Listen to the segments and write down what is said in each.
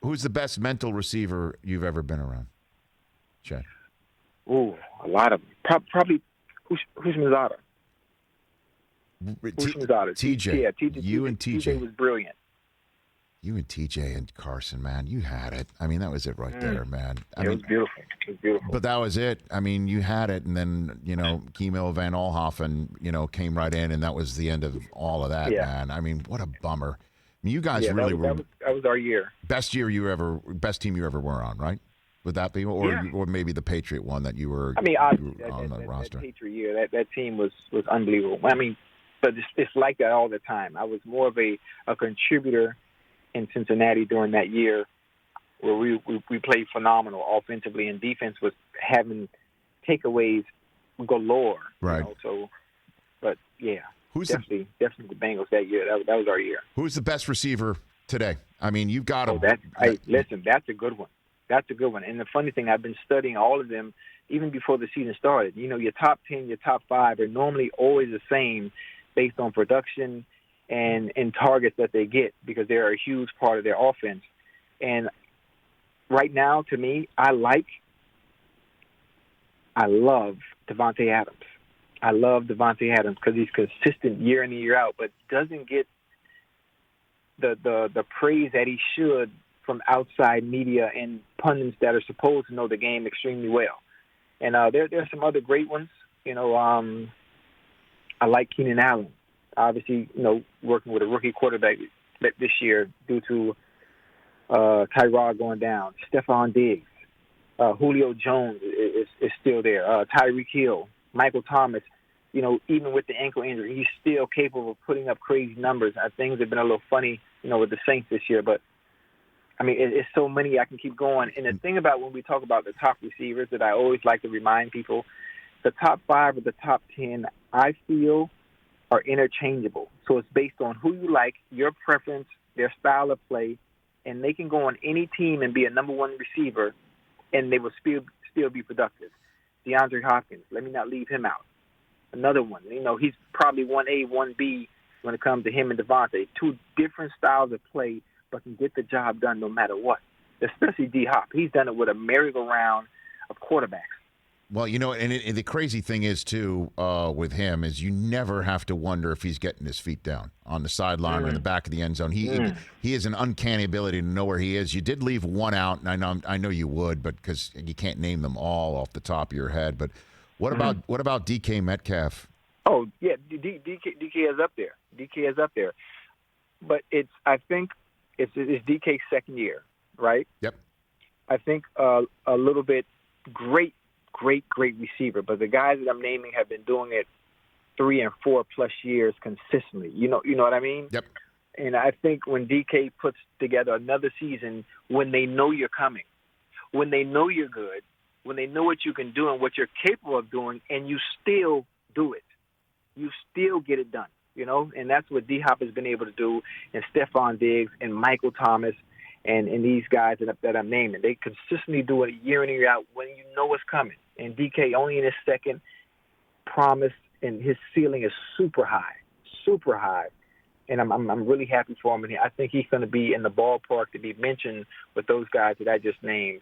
Who's the best mental receiver you've ever been around, Chad? Ooh, a lot of them. Probably Hushmanzada. Hushmanzada. TJ. Yeah, TJ. You and TJ. TJ was brilliant. You and TJ and Carson, man, you had it. I mean, that was it right there, man. It was beautiful. It was beautiful. But that was it. I mean, you had it, and then, Kimo Van Olhoffen, came right in, and that was the end of all of that, man. I mean, what a bummer. I mean, you guys really were. That was our year. Best team you ever were on, right? Would that be, or maybe the Patriot one that you were? I mean, on the roster. That Patriot year, that team was unbelievable. I mean, but it's like that all the time. I was more of a contributor in Cincinnati during that year, where we played phenomenal offensively, and defense was having takeaways galore. Right. But yeah, definitely the Bengals that year. That was our year. Who's the best receiver today? I mean, you've got him. Listen, that's a good one. That's a good one. And the funny thing, I've been studying all of them even before the season started. Your top 10, your top 5 are normally always the same based on production and targets that they get, because they're a huge part of their offense. And right now, to me, I love Devontae Adams. I love Devontae Adams because he's consistent year in and year out, but doesn't get the praise that he should from outside media and pundits that are supposed to know the game extremely well. And there are some other great ones. I like Keenan Allen. Obviously, working with a rookie quarterback this year due to Tyrod going down. Stephon Diggs. Julio Jones is still there. Tyreek Hill. Michael Thomas. Even with the ankle injury, he's still capable of putting up crazy numbers. Things have been a little funny, with the Saints this year. But, I mean, it's so many I can keep going. And the thing about when we talk about the top receivers that I always like to remind people, the top 5 or the top 10, I feel, are interchangeable. So it's based on who you like, your preference, their style of play, and they can go on any team and be a number 1 receiver, and they will still be productive. DeAndre Hopkins, let me not leave him out. Another one, he's probably 1A, 1B when it comes to him and Devontae. 2 different styles of play, but can get the job done no matter what, especially D-Hop. He's done it with a merry-go-round of quarterbacks. Well, and the crazy thing is, too, with him is you never have to wonder if he's getting his feet down on the sideline or in the back of the end zone. He has an uncanny ability to know where he is. You did leave one out, and I know you would, but because you can't name them all off the top of your head. But what about DK Metcalf? Oh yeah, DK is up there. DK is up there, but I think it's DK's second year, right? Yep. I think a little bit great receiver, but the guys that I'm naming have been doing it 3 and 4 plus years consistently. You know what I mean? Yep. And I think when DK puts together another season, when they know you're coming, when they know you're good, when they know what you can do and what you're capable of doing, and you still do it, you still get it done. And that's what D-Hop has been able to do, and Stephon Diggs and Michael Thomas and these guys that I'm naming. They consistently do it year in and year out when you know what's coming. And DK only in his second promise, and his ceiling is super high. And I'm really happy for him. And I think he's going to be in the ballpark to be mentioned with those guys that I just named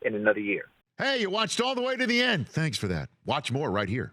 in another year. Hey, you watched all the way to the end. Thanks for that. Watch more right here.